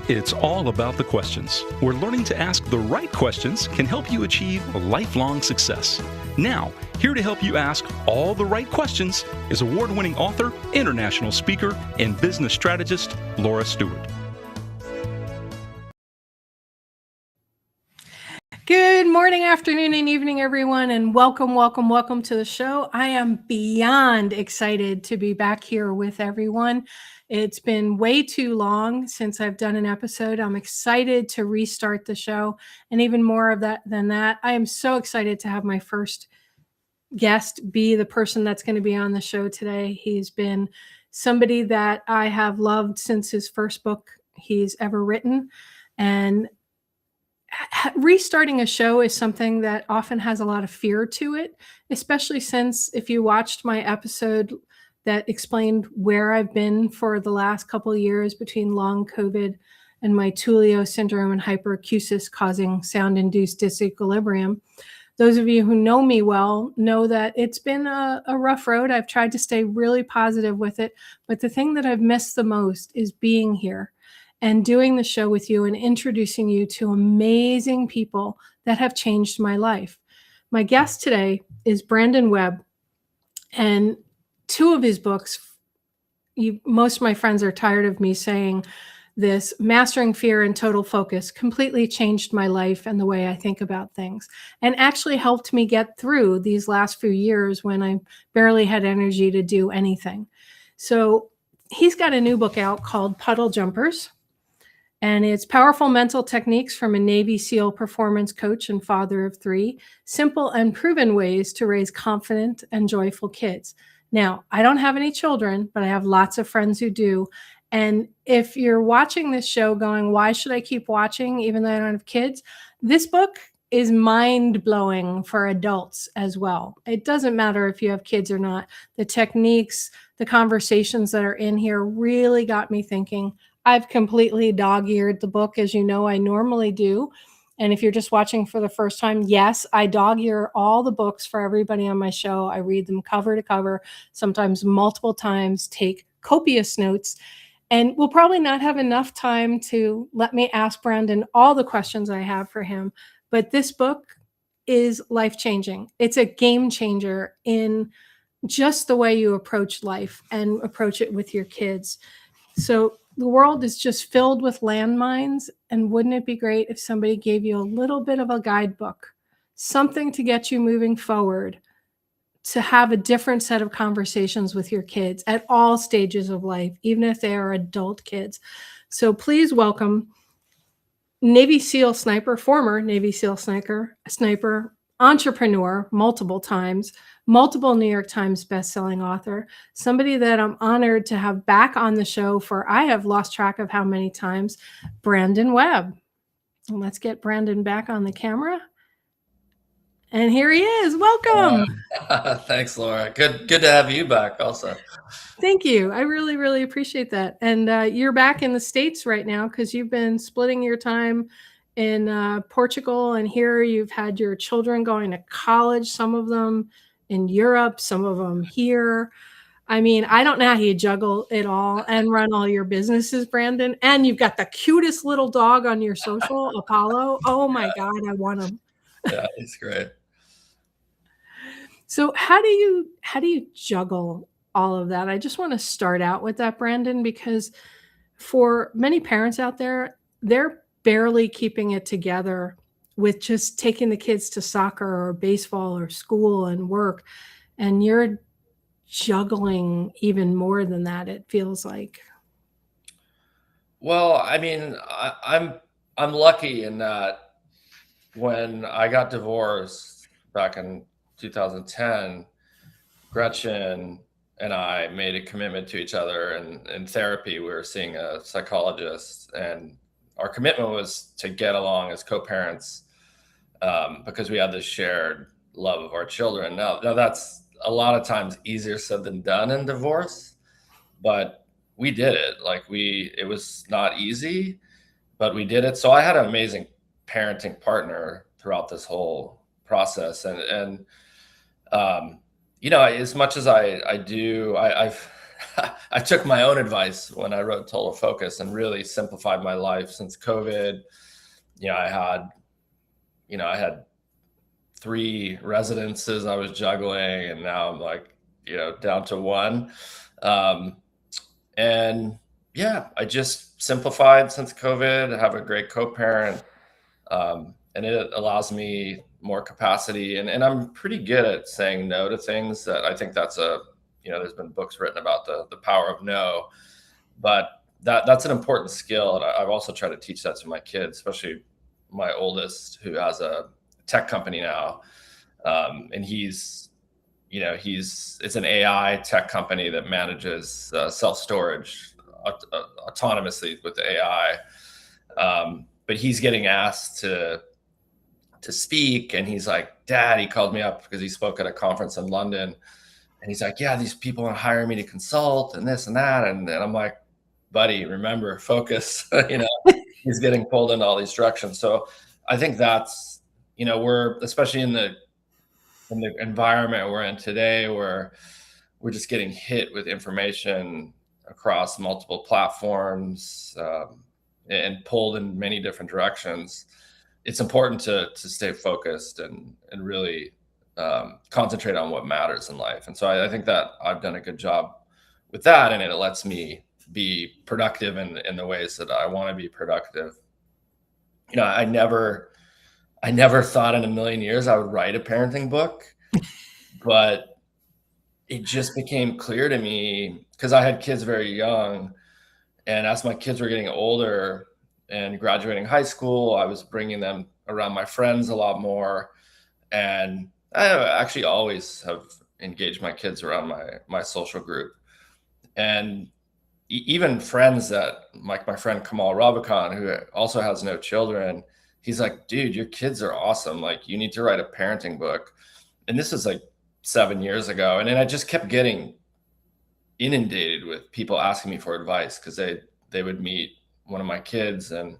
It's all about the questions, where learning to ask the right questions can help you achieve lifelong success. Now, here to help you ask all the right questions is award-winning author, international speaker, and business strategist, Laura Stewart. Good morning, afternoon, and evening, everyone, and welcome to the show. I am beyond excited to be back here with everyone. It's been way too long since I've done an episode. I'm excited to restart the show, and even more of that than that, I am so excited to have my first guest be the person that's going to be on the show today. He's been somebody that I have loved since his first book he's ever written, and restarting a show is something that often has a lot of fear to it, especially since if you watched my episode that explained where I've been for the last couple of years between long COVID and my Tullio syndrome and hyperacusis causing sound-induced disequilibrium. Those of you who know me well know that it's been a rough road. I've tried to stay really positive with it, but the thing that I've missed the most is being here and doing the show with you and introducing you to amazing people that have changed my life. My guest today is Brandon Webb, and two of his books, most of my friends are tired of me saying this, Mastering Fear and Total Focus, completely changed my life and the way I think about things, and actually helped me get through these last few years when I barely had energy to do anything. So he's got a new book out called Puddle Jumpers, and it's powerful mental techniques from a Navy SEAL performance coach and father of three, simple and proven ways to raise confident and joyful kids. Now, I don't have any children, but I have lots of friends who do. And if you're watching this show going, why should I keep watching even though I don't have kids? This book is mind-blowing for adults as well. It doesn't matter if you have kids or not. The techniques, the conversations that are in here really got me thinking. I've completely dog-eared the book, as you know I normally do. And if you're just watching for the first time, yes, I dog-ear all the books for everybody on my show. I read them cover to cover, sometimes multiple times, take copious notes. And we'll probably not have enough time to let me ask Brandon all the questions I have for him. But this book is life-changing. It's a game changer in just the way you approach life and approach it with your kids. So the world is just filled with landmines, and wouldn't it be great if somebody gave you a little bit of a guidebook, something to get you moving forward, to have a different set of conversations with your kids at all stages of life, even if they are adult kids. So please welcome Navy SEAL sniper, former Navy SEAL sniper, entrepreneur, multiple times, multiple New York Times bestselling author, somebody that I'm honored to have back on the show for, I have lost track of how many times, Brandon Webb. And let's get Brandon back on the camera. And here he is. Welcome. Thanks, Laura. Good to have you back also. Thank you. I really, really appreciate that. And you're back in the States right now because you've been splitting your time in Portugal, and here you've had your children going to college, some of them in Europe, some of them here. I mean, I don't know how you juggle it all and run all your businesses, Brandon. And you've got the cutest little dog on your social, Apollo. Oh my God, I want him. Yeah, he's great. So how do you juggle all of that? I just want to start out with that, Brandon, because for many parents out there, they're barely keeping it together with just taking the kids to soccer or baseball or school and work. And you're juggling even more than that, it feels like. Well, I mean, I'm lucky in that when I got divorced back in 2010, Gretchen and I made a commitment to each other, and in therapy, we were seeing a psychologist, and our commitment was to get along as co-parents because we had this shared love of our children. Now that's a lot of times easier said than done in divorce, but we did it. It was not easy, but we did it. So I had an amazing parenting partner throughout this whole process. And as much as I do, I've I took my own advice when I wrote Total Focus and really simplified my life since COVID. I had 3 residences I was juggling, and now I'm like, down to 1. And yeah, I just simplified since COVID. I have a great co-parent, and it allows me more capacity. And I'm pretty good at saying no to things that I think there's been books written about the power of no, but that's an important skill. And I've also tried to teach that to my kids, especially my oldest, who has a tech company now. And it's an AI tech company that manages self-storage autonomously with the AI. But he's getting asked to speak, and he's like, Dad, he called me up because he spoke at a conference in London, and he's like, yeah, these people want to hire me to consult and this and that. And I'm like, buddy, remember, focus. He's getting pulled in all these directions. So I think that's, we're, especially in the environment we're in today, where we're just getting hit with information across multiple platforms, and pulled in many different directions. It's important to stay focused and really concentrate on what matters in life. And so I think that I've done a good job with that, and it lets me be productive in the ways that I want to be productive. I never thought in a million years I would write a parenting book, but it just became clear to me because I had kids very young, and as my kids were getting older and graduating high school, I was bringing them around my friends a lot more. And I actually always have engaged my kids around my social group. And even friends that, like my friend Kamal Ravikant, who also has no children, he's like, dude, your kids are awesome. Like, you need to write a parenting book. And this is like 7 years ago. And then I just kept getting inundated with people asking me for advice because they would meet one of my kids, and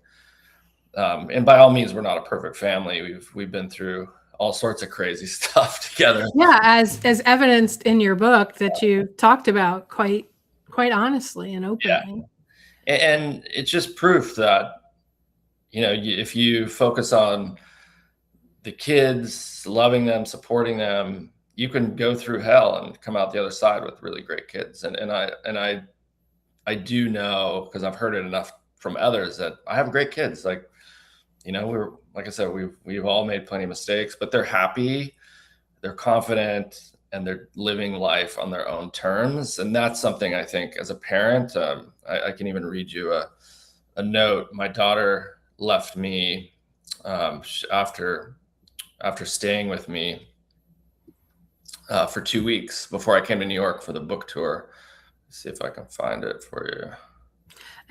by all means, we're not a perfect family. We've been through all sorts of crazy stuff together. Yeah, as evidenced in your book that you talked about quite honestly and openly. Yeah. And it's just proof that if you focus on the kids, loving them, supporting them, you can go through hell and come out the other side with really great kids. And I do know, because I've heard it enough from others, that I have great kids. Like, like I said, we've all made plenty of mistakes, but they're happy, they're confident, and they're living life on their own terms. And that's something I think as a parent, I can even read you a note. My daughter left me after staying with me for 2 weeks before I came to New York for the book tour. Let's see if I can find it for you.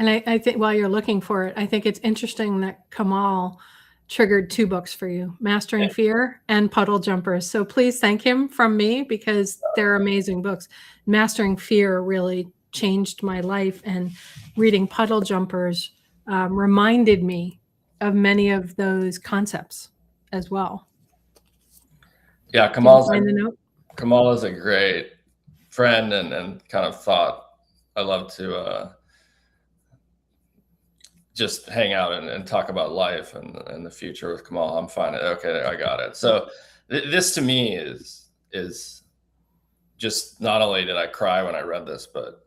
And I think while you're looking for it, I think it's interesting that Kamal triggered 2 books for you, Mastering Fear and Puddle Jumpers. So please thank him from me, because they're amazing books. Mastering Fear really changed my life, and reading Puddle Jumpers reminded me of many of those concepts as well. Yeah, Kamal is a great friend, and kind of thought I love to just hang out and talk about life and the future with Kamal. I'm fine. Okay, I got it. So this to me is just, not only did I cry when I read this, but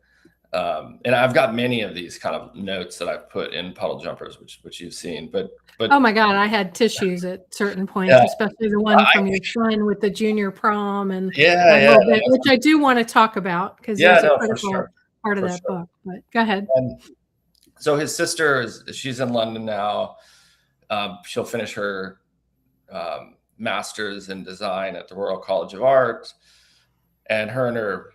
and I've got many of these kind of notes that I've put in Puddle Jumpers, which you've seen. But oh my God, I had tissues at certain points, especially the one from your son with the junior prom and which I do want to talk about, because there's a critical part of that book. But go ahead. So his sister she's in London now. She'll finish her master's in design at the Royal College of Art, and her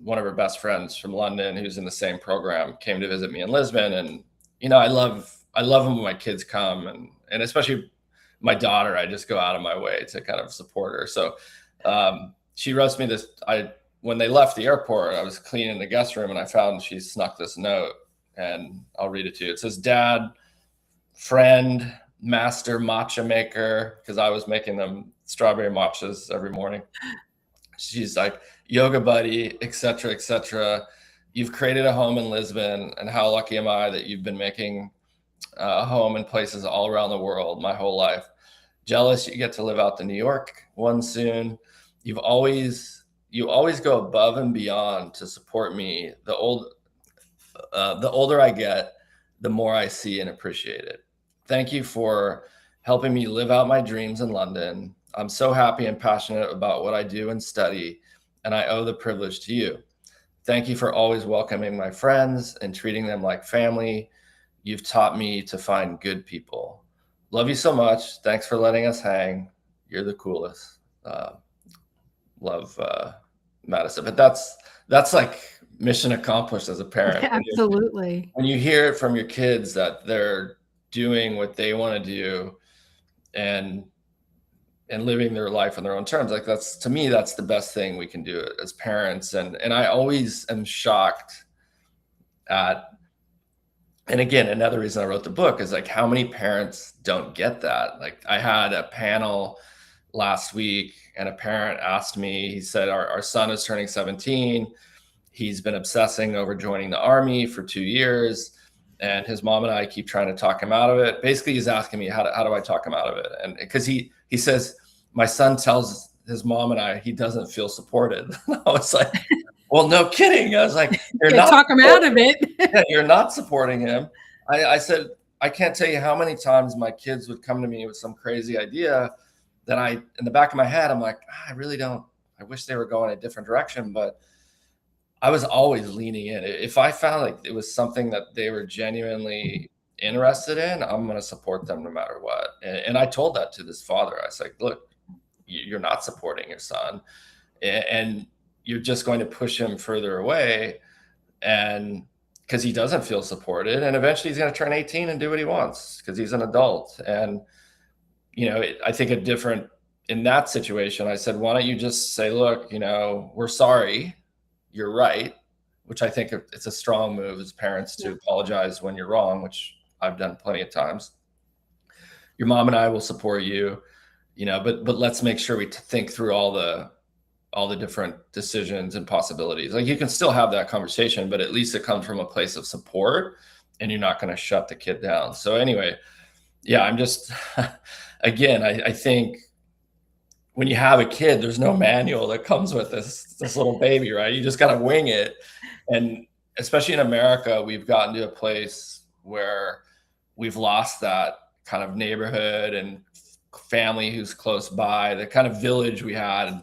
one of her best friends from London, who's in the same program, came to visit me in Lisbon. And I love them when my kids come, and especially my daughter. I just go out of my way to kind of support her. So she wrote me this. When they left the airport, I was cleaning the guest room, and I found she snuck this note. And I'll read it to you. It says, Dad, friend, master matcha maker, because I was making them strawberry matchas every morning. She's like, yoga buddy, etc., etc. you've created a home in Lisbon, and how lucky am I that you've been making a home in places all around the world my whole life. Jealous you get to live out the New York one soon. You always go above and beyond to support me. The older I get, the more I see and appreciate it. Thank you for helping me live out my dreams in London. I'm so happy and passionate about what I do and study, and I owe the privilege to you. Thank you for always welcoming my friends and treating them like family. You've taught me to find good people. Love you so much. Thanks for letting us hang. You're the coolest. Love, Madison. But that's like mission accomplished as a parent. Absolutely. When you hear it from your kids that they're doing what they want to do and living their life on their own terms, like to me, that's the best thing we can do as parents. And I always am shocked at, and again, another reason I wrote the book is like how many parents don't get that. Like I had a panel last week and a parent asked me, he said, our son is turning 17. He's been obsessing over joining the Army for 2 years. And his mom and I keep trying to talk him out of it. Basically, he's asking me, how do I talk him out of it? And because he says, my son tells his mom and I, he doesn't feel supported. I was like, well, no kidding. I was like, you're not talk him out of it. Yeah, you're not supporting him. I said, I can't tell you how many times my kids would come to me with some crazy idea that in the back of my head, I'm like, I wish they were going a different direction, but I was always leaning in. If I found like it was something that they were genuinely interested in, I'm going to support them no matter what. And I told that to this father. I was like, look, you're not supporting your son, and you're just going to push him further away, and because he doesn't feel supported, and eventually he's going to turn 18 and do what he wants because he's an adult. And I think in that situation, I said, why don't you just say, look, we're sorry, you're right, which I think it's a strong move as parents to apologize when you're wrong, which I've done plenty of times. Your mom and I will support you, but let's make sure we think through all the different decisions and possibilities. Like you can still have that conversation, but at least it comes from a place of support and you're not going to shut the kid down. So anyway, yeah, I'm just, again, I think when you have a kid, there's no manual that comes with this little baby, right? You just got to wing it. And especially in America, we've gotten to a place where we've lost that kind of neighborhood and family who's close by. The kind of village we had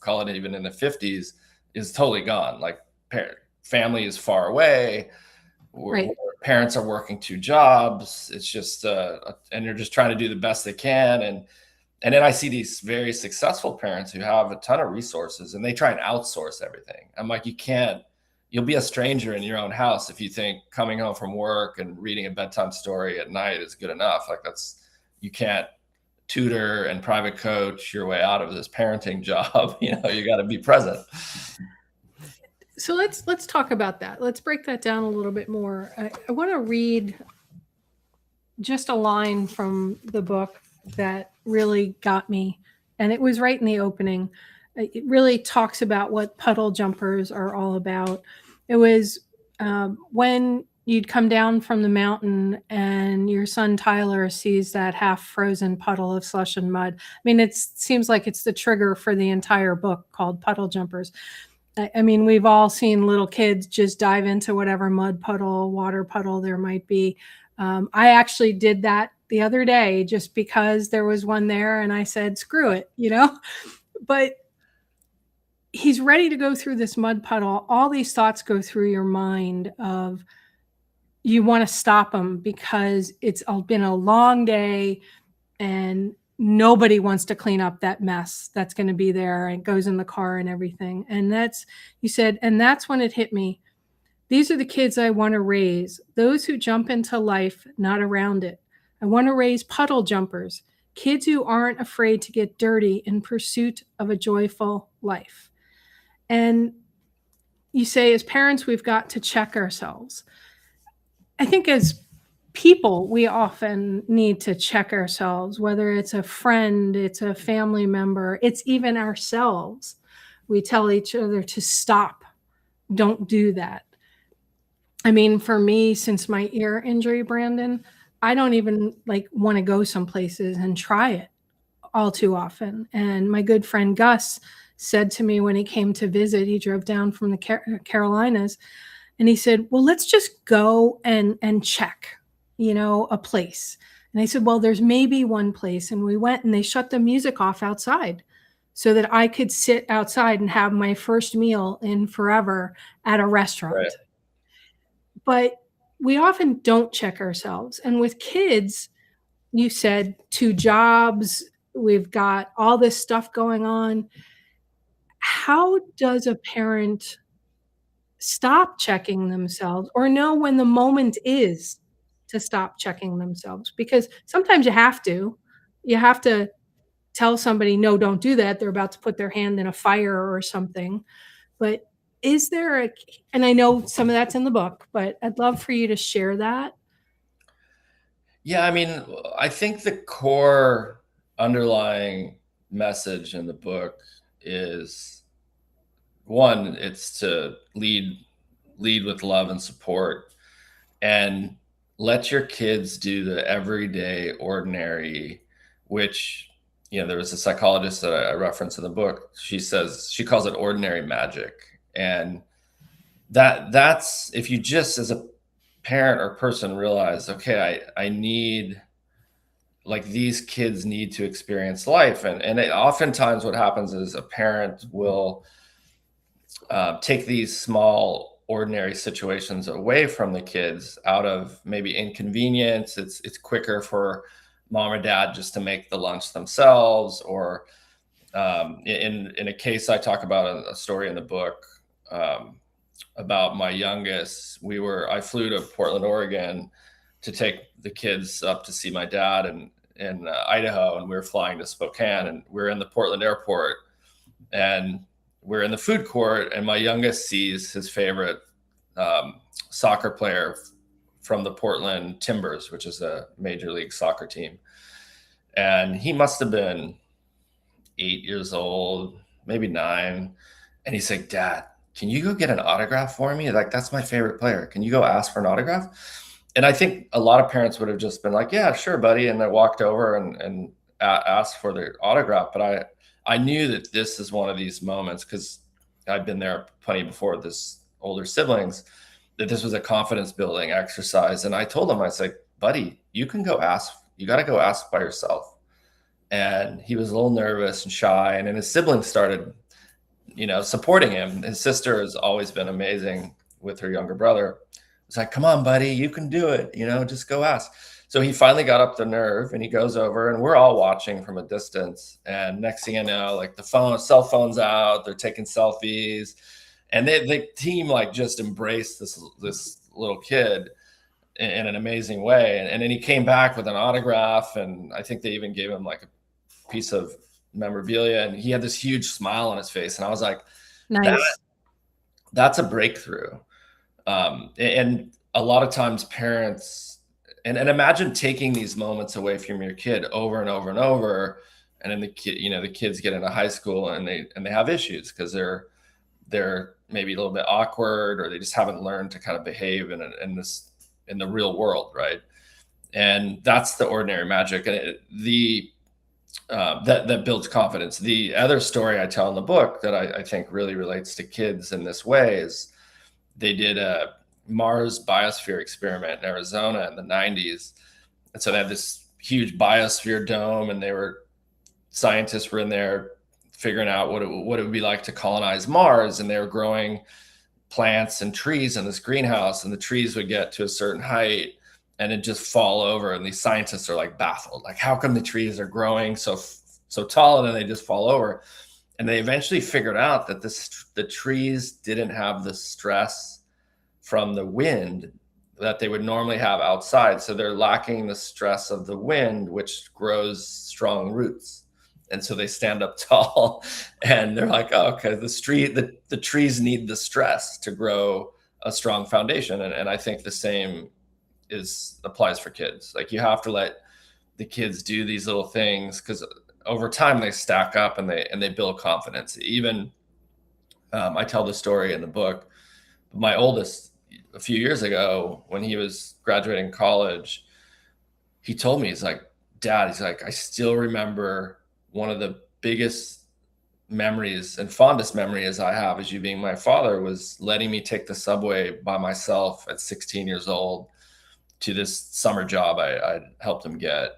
call it even in the 50s is totally gone. Like family is far away. Right. Parents are working 2 jobs. It's just, and they're just trying to do the best they can. And then I see these very successful parents who have a ton of resources and they try and outsource everything. I'm like, you'll be a stranger in your own house if you think coming home from work and reading a bedtime story at night is good enough. Like you can't tutor and private coach your way out of this parenting job. You got to be present. So let's talk about that. Let's break that down a little bit more. I want to read just a line from the book that really got me. And it was right in the opening. It really talks about what Puddle Jumpers are all about. It was when you'd come down from the mountain and your son Tyler sees that half frozen puddle of slush and mud. I mean, it seems like it's the trigger for the entire book called Puddle Jumpers. I mean, we've all seen little kids just dive into whatever mud puddle, water puddle there might be. I actually did that the other day just because there was one there and I said, screw it, but he's ready to go through this mud puddle. All these thoughts go through your mind of you want to stop him because it's been a long day and nobody wants to clean up that mess that's going to be there and it goes in the car and everything. And you said, and that's when it hit me. These are the kids I want to raise, those who jump into life, not around it. I want to raise puddle jumpers, kids who aren't afraid to get dirty in pursuit of a joyful life. And you say, as parents, we've got to check ourselves. I think as people, we often need to check ourselves, whether it's a friend, it's a family member, it's even ourselves. We tell each other to stop don't do that. I mean, for me, since my ear injury, Brandon, I don't even like want to go some places and try it all too often. And my good friend Gus said to me when he came to visit, he drove down from the Carolinas, and he said, "Well, let's just go and check, a place." And I said, "Well, there's maybe one place." And we went and they shut the music off outside so that I could sit outside and have my first meal in forever at a restaurant. Right. But we often don't check ourselves. And with kids, you said 2 jobs, we've got all this stuff going on. How does a parent stop checking themselves or know when the moment is to stop checking themselves? Because sometimes you have to. You have to tell somebody, "No, don't do that. They're about to put their hand in a fire or something." But is there a, and I know some of that's in the book, but I'd love for you to share that. Yeah, I mean, I think the core underlying message in the book is, one, it's to lead with love and support, and let your kids do the everyday ordinary, which, there was a psychologist that I reference in the book. She calls it ordinary magic. And that's, if you just as a parent or person realize, okay, I need, like, these kids need to experience life. And oftentimes what happens is a parent will take these small ordinary situations away from the kids out of maybe inconvenience. It's quicker for mom or dad just to make the lunch themselves, or in a case I talk about, a story in the book about my youngest. I flew to Portland, Oregon to take the kids up to see my dad in Idaho, and we were flying to Spokane, and we're in the Portland airport, and we're in the food court, and my youngest sees his favorite soccer player from the Portland Timbers, which is a major league soccer team. And he must have been 8 years old, maybe 9. And he's like, "Dad, can you go get an autograph for me? Like, that's my favorite player. Can you go ask for an autograph?" And I think a lot of parents would have just been like, "Yeah, sure, buddy." And I walked over and asked for the autograph. But I knew that this is one of these moments, because I'd been there plenty before with this older siblings, that this was a confidence building exercise. And I told him, I was like, "Buddy, you can go ask. You got to go ask by yourself." And he was a little nervous and shy. And then his siblings started, supporting him. His sister has always been amazing with her younger brother. It's like, "Come on, buddy, you can do it. Just go ask." So he finally got up the nerve, and he goes over, and we're all watching from a distance. And next thing I know, like, cell phones out, they're taking selfies, and the team, like, just embraced this little kid in an amazing way. And then he came back with an autograph, and I think they even gave him like a piece of memorabilia, and he had this huge smile on his face. And I was like, Nice. that's a breakthrough. And a lot of times parents, and imagine taking these moments away from your kid over and over and over. And then the kids get into high school, and they have issues because they're maybe a little bit awkward, or they just haven't learned to kind of behave in the real world, right? And that's the ordinary magic, and that builds confidence. The other story I tell in the book that I think really relates to kids in this way is, they did a Mars biosphere experiment in Arizona in the 90s. And so they had this huge biosphere dome, and scientists were in there figuring out what it would be like to colonize Mars. And they were growing plants and trees in this greenhouse, and the trees would get to a certain height and it'd just fall over. And these scientists are like baffled, like, how come the trees are growing so tall and then they just fall over? And they eventually figured out that the trees didn't have the stress from the wind that they would normally have outside. So they're lacking the stress of the wind, which grows strong roots. And so they stand up tall, and they're like, "Oh, okay, the trees need the stress to grow a strong foundation." And I think the same applies for kids. Like, you have to let the kids do these little things, because over time they stack up, and they build confidence. Even I tell the story in the book. My oldest, a few years ago, when he was graduating college, he told me, he's like, Dad, he's like, I still remember one of the biggest memories and fondest memories I have as you being my father was letting me take the subway by myself at 16 years old to this summer job I helped him get,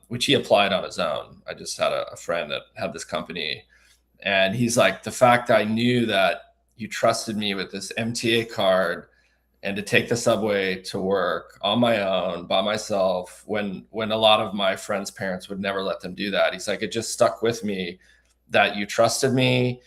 which he applied on his own. I just had a friend that had this company. And he's like, the fact I knew that you trusted me with this MTA card and to take the subway to work on my own by myself when a lot of my friends' parents would never let them do that. He's like, it just stuck with me that you trusted me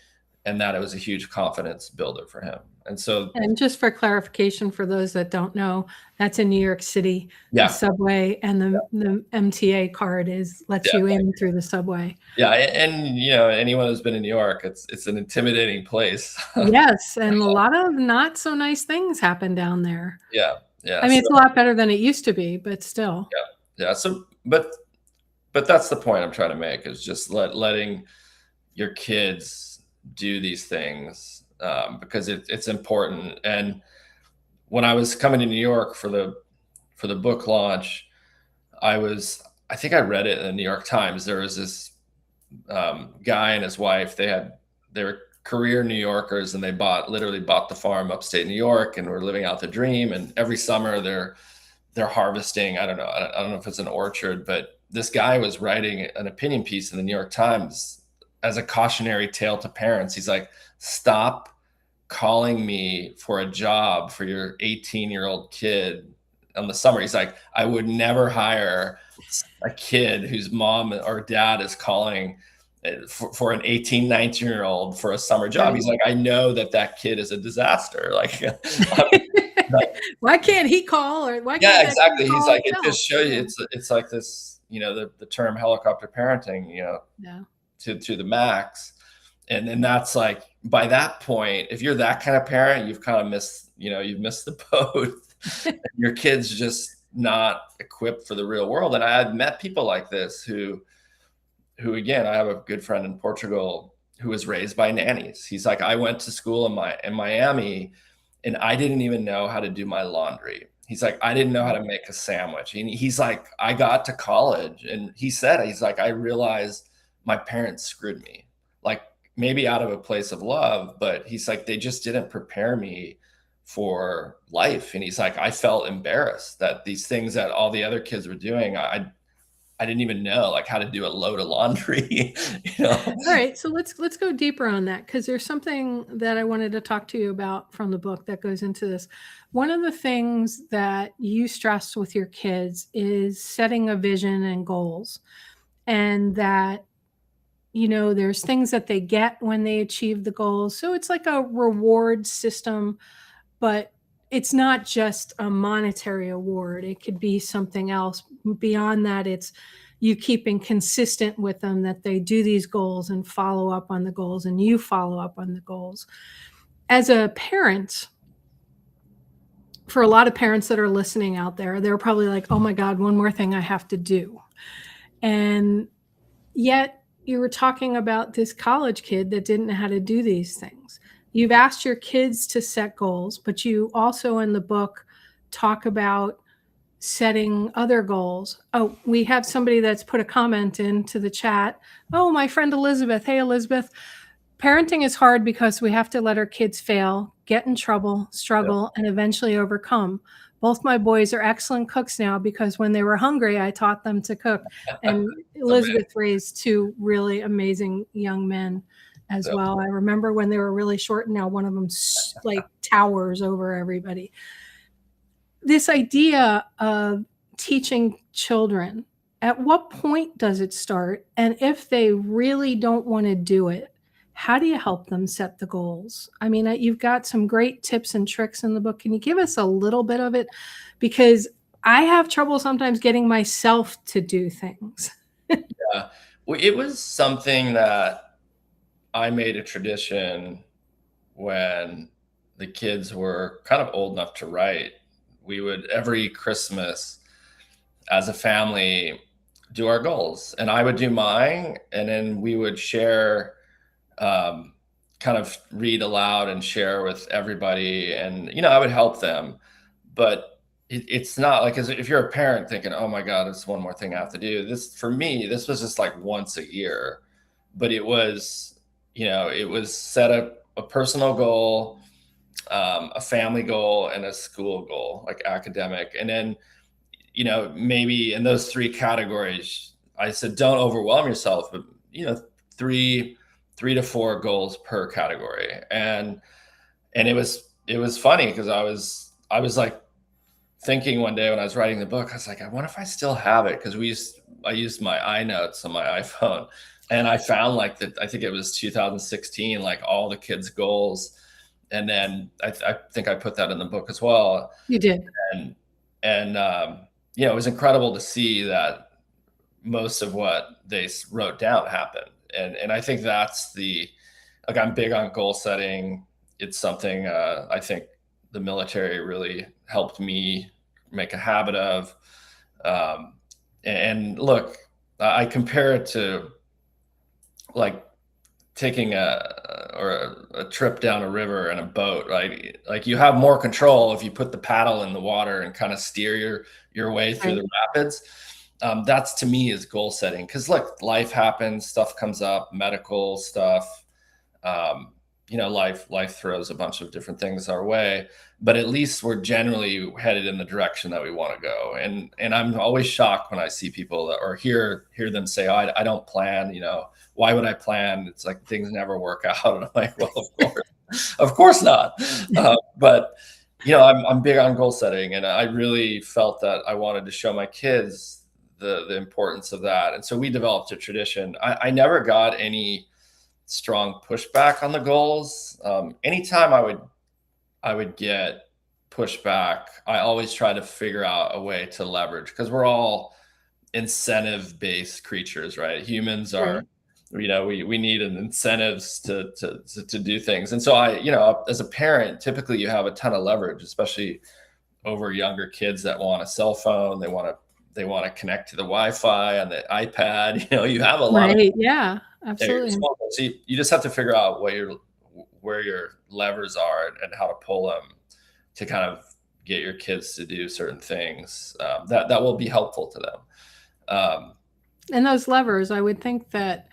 and that it was a huge confidence builder for him. And so, and just for clarification, for those that don't know, that's in New York City, yeah, the subway, and the MTA card lets you in through the subway. Yeah. And you know, anyone who's been in New York, it's an intimidating place. Yes. And a lot of not so nice things happen down there. Yeah. Yeah. I mean, it's a lot better than it used to be, but still. Yeah. Yeah. So, but that's the point I'm trying to make, is just letting your kids do these things, because it's important. And when I was coming to New York for the book launch, I think I read it in the New York Times. There was this guy and his wife. They were career New Yorkers, and they literally bought the farm upstate New York, and were living out the dream. And every summer they're harvesting. I don't know if it's an orchard, but this guy was writing an opinion piece in the New York Times as a cautionary tale to parents. He's like, stop calling me for a job for your 18-year-old kid in the summer. He's like, I would never hire a kid whose mom or dad is calling for an 18, 19-year-old for a summer job. He's like, I know that kid is a disaster. Like, why can't he call? Or why can't exactly. He's like, it just shows you, it's like this, you know, the term helicopter parenting, you know, to the max. And then that's like, by that point, if you're that kind of parent, you've kind of missed the boat. Your kid's just not equipped for the real world. And I've met people like this who again, I have a good friend in Portugal who was raised by nannies. He's like, I went to school in Miami, and I didn't even know how to do my laundry. He's like, I didn't know how to make a sandwich. And he's like, I got to college, and he's like, I realized my parents screwed me, like maybe out of a place of love, but he's like, they just didn't prepare me for life. And he's like, I felt embarrassed that these things that all the other kids were doing, I didn't even know, like, how to do a load of laundry. You know? All right, so let's go deeper on that, because there's something that I wanted to talk to you about from the book that goes into this. One of the things that you stress with your kids is setting a vision and goals, and that, you know, there's things that they get when they achieve the goals. So it's like a reward system, but it's not just a monetary award. It could be something else. Beyond that, it's you keeping consistent with them, that they do these goals and follow up on the goals, and you follow up on the goals. As a parent, for a lot of parents that are listening out there, they're probably like, oh my God, one more thing I have to do. And yet you were talking about this college kid that didn't know how to do these things. You've asked your kids to set goals, but you also in the book talk about setting other goals. Oh, we have somebody that's put a comment into the chat. Oh, my friend Elizabeth. Hey, Elizabeth. Parenting is hard because we have to let our kids fail, get in trouble, struggle, and eventually overcome. Both my boys are excellent cooks now because when they were hungry, I taught them to cook. And Elizabeth raised two really amazing young men as well. I remember when they were really short, and now one of them like towers over everybody. This idea of teaching children, at what point does it start? And if they really don't want to do it, how do you help them set the goals? I mean, you've got some great tips and tricks in the book. Can you give us a little bit of it? Because I have trouble sometimes getting myself to do things. Yeah. Well, it was something that I made a tradition when the kids were kind of old enough to write. We would, every Christmas as a family, do our goals, and I would do mine, and then we would share kind of read aloud and share with everybody, and I would help them. But it's not like, as if you're a parent thinking, oh my god, it's one more thing I have to do. This, for me, this was just like once a year, but it was, it was set up a personal goal, a family goal, and a school goal, like academic. And then, maybe in those three categories, I said, don't overwhelm yourself, but, three to four goals per category. And it was funny, because I was like thinking one day when I was writing the book, I was like, I wonder if I still have it. Because I used my iNotes on my iPhone, and I found like that, I think it was 2016, like all the kids' goals. And then I think I put that in the book as well. You did. And it was incredible to see that most of what they wrote down happened. And I think that's like, I'm big on goal setting. It's something I think the military really helped me make a habit of. And look, I compare it to like taking a trip down a river in a boat, right? Like, you have more control if you put the paddle in the water and kind of steer your way through the rapids. That's, to me, is goal setting. Because look, life happens, stuff comes up, medical stuff. Life throws a bunch of different things our way, but at least we're generally headed in the direction that we want to go. And I'm always shocked when I see people or hear them say, oh, I don't plan, why would I plan? It's like things never work out. And I'm like, well, of course not. But I'm big on goal setting, and I really felt that I wanted to show my kids the importance of that. And so we developed a tradition. I never got any strong pushback on the goals. Anytime I would get pushback, I always try to figure out a way to leverage, because we're all incentive-based creatures, right? Humans are, we need an incentives to do things. And so as a parent, typically you have a ton of leverage, especially over younger kids that want a cell phone. They want to connect to the Wi-Fi on the iPad. You have a lot of, yeah, absolutely. So you just have to figure out where your levers are and how to pull them to kind of get your kids to do certain things that will be helpful to them. And those levers, I would think that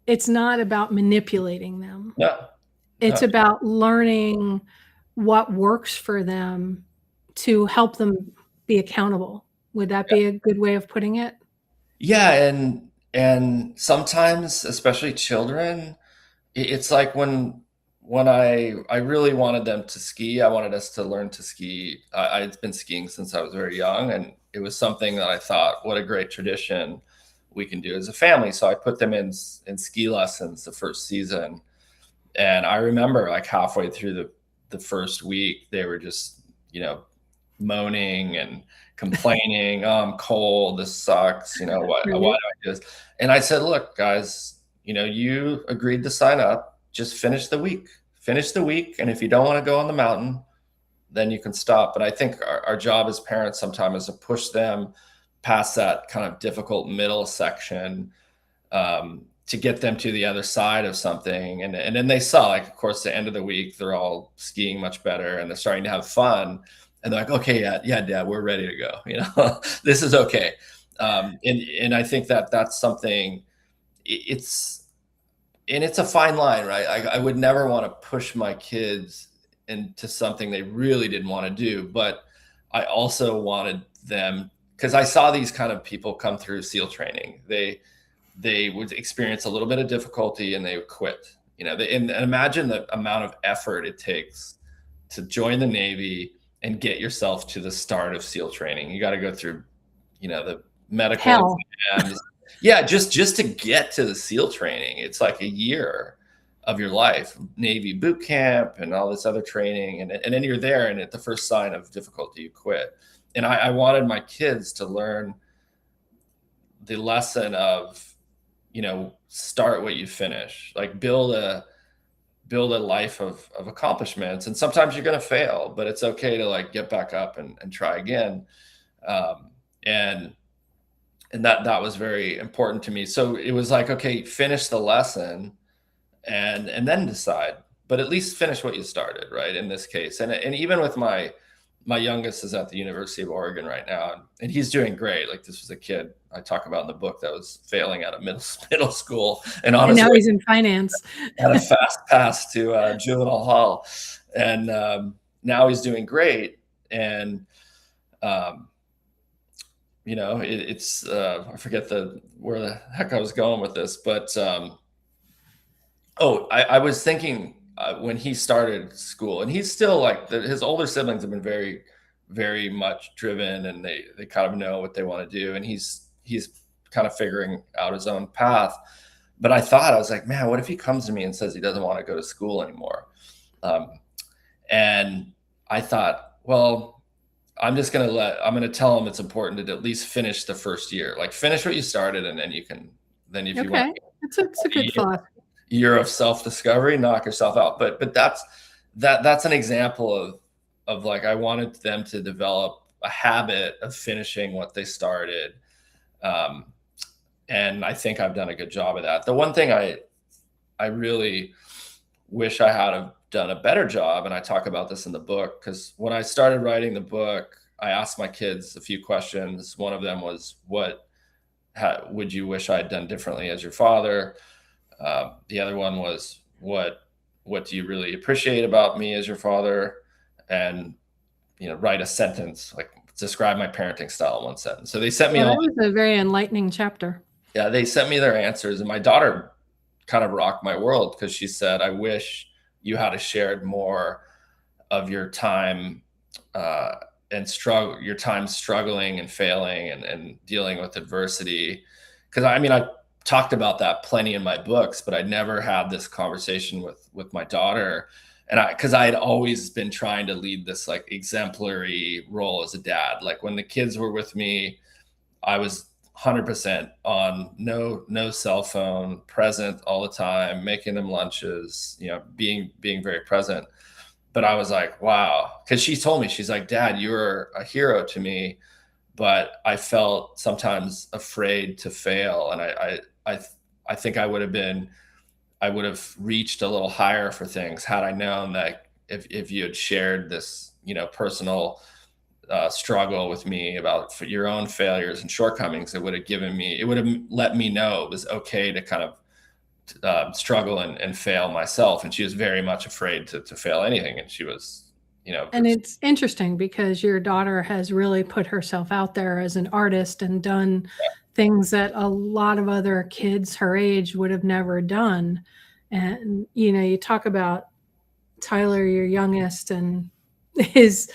it's not about manipulating them. No. It's about learning what works for them to help them be accountable. Would that be a good way of putting it? Yeah. And sometimes, especially children, it's like when I really wanted them to ski, I wanted us to learn to ski. I'd been skiing since I was very young, and it was something that I thought, what a great tradition we can do as a family. So I put them in ski lessons the first season. And I remember, like, halfway through the first week, they were just, moaning and complaining. Oh, I'm cold. This sucks. Why do I do this? And I said, look, guys, you agreed to sign up. Just finish the week. And if you don't want to go on the mountain, then you can stop. But I think our job as parents sometimes is to push them past that kind of difficult middle section, to get them to the other side of something. And then they saw, like, of course, the end of the week, they're all skiing much better and they're starting to have fun. And they're like, okay, yeah, Dad, we're ready to go. This is okay. And I think that's something, it's a fine line, right? I would never want to push my kids into something they really didn't want to do, but I also wanted them, because I saw these kind of people come through SEAL training. They would experience a little bit of difficulty and they would quit. And imagine the amount of effort it takes to join the Navy and get yourself to the start of SEAL training. You got to go through, the medical exams. Yeah, just to get to the SEAL training, it's like a year of your life, Navy boot camp and all this other training. And then you're there, and at the first sign of difficulty, you quit. And I wanted my kids to learn the lesson of, start what you finish, like build a life of accomplishments. And sometimes you're going to fail, but it's okay to, like, get back up and try again. And that was very important to me. So it was like, okay, finish the lesson and then decide, but at least finish what you started, right? In this case, and even with my youngest is at the University of Oregon right now, and he's doing great. Like, this was a kid I talk about in the book that was failing out of middle school, and And now honestly, he's in finance. had a fast pass to juvenile hall, and now he's doing great. And it's I forget where the heck I was going with this, but I was thinking when he started school, and he's still like his older siblings have been very, very much driven, and they kind of know what they want to do, and he's kind of figuring out his own path. But I was like, man, what if he comes to me and says he doesn't want to go to school anymore? And I thought, well, I'm going to tell him it's important to at least finish the first year, like finish what you started, and then if you want, it's a good thought. Year of self-discovery, knock yourself out. But that's an example of like, I wanted them to develop a habit of finishing what they started. And I think I've done a good job of that. The one thing I really wish I had have done a better job, and I talk about this in the book, because when I started writing the book, I asked my kids a few questions. One of them was, what would you wish I had done differently as your father? The other one was, what do you really appreciate about me as your father? And, write a sentence, like describe my parenting style in one sentence. So they sent me that was a very enlightening chapter. Yeah, they sent me their answers, and my daughter kind of rocked my world, because she said, I wish you had shared more of your time your time struggling and failing and dealing with adversity. Because I talked about that plenty in my books, but I never had this conversation with my daughter. And because I had always been trying to lead this like exemplary role as a dad. Like, when the kids were with me, I was 100% on, no cell phone, present all the time, making them lunches, being very present. But I was like, wow, because she told me, she's like, Dad, you're a hero to me, but I felt sometimes afraid to fail. And I think I would have reached a little higher for things had I known that if you had shared this, personal struggle with me about your own failures and shortcomings, it would have let me know it was okay to kind of struggle and fail myself. And she was very much afraid to fail anything. And she was, and it's interesting because your daughter has really put herself out there as an artist and done things that a lot of other kids her age would have never done. And, you talk about Tyler, your youngest, and his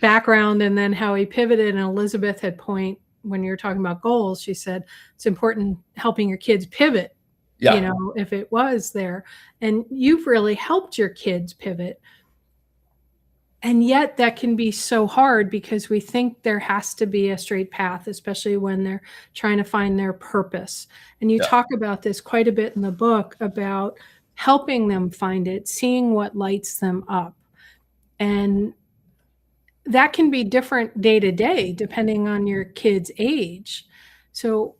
background, and then how he pivoted. And Elizabeth had point when you're talking about goals, she said, it's important helping your kids pivot, if it was there. And you've really helped your kids pivot. And yet that can be so hard, because we think there has to be a straight path, especially when they're trying to find their purpose. And you talk about this quite a bit in the book, about helping them find it, seeing what lights them up. And that can be different day to day, depending on your kid's age. So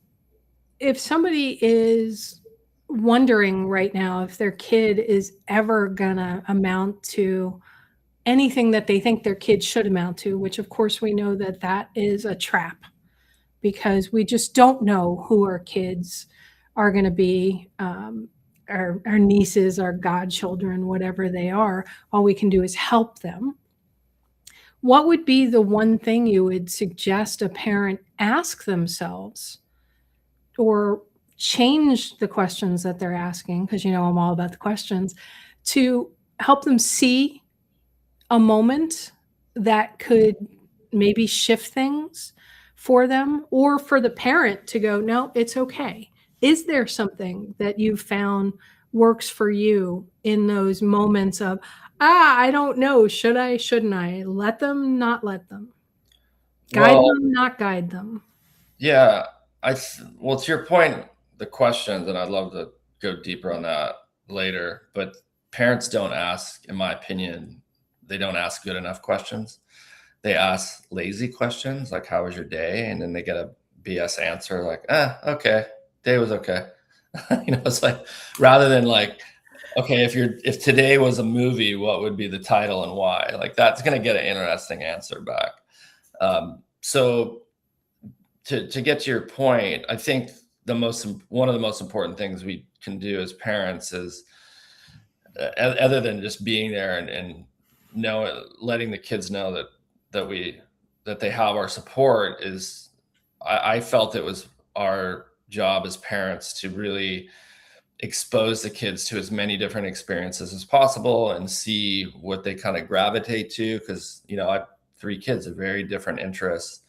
if somebody is wondering right now if their kid is ever gonna amount to anything that they think their kids should amount to, which of course we know that is a trap, because we just don't know who our kids are going to be, our nieces, our godchildren, whatever they are. All we can do is help them. What would be the one thing you would suggest a parent ask themselves, or change the questions that they're asking, because I'm all about the questions, to help them see a moment that could maybe shift things for them, or for the parent to go, no, it's okay? Is there something that you found works for you in those moments of, I don't know, should I, shouldn't I? Let them, not let them. Guide them, not guide them. Yeah. Well, to your point, the questions, and I'd love to go deeper on that later, but parents don't ask, in my opinion, they don't ask good enough questions. They ask lazy questions, like, how was your day? And then they get a BS answer like, okay, day was okay. It's like, rather than like, okay, if today was a movie, what would be the title and why? Like that's going to get an interesting answer back. So to get to your point, I think one of the most important things we can do as parents is, other than just being there and letting the kids know that they have our support, is I felt it was our job as parents to really expose the kids to as many different experiences as possible and see what they kind of gravitate to. Because, I have 3 kids of very different interests.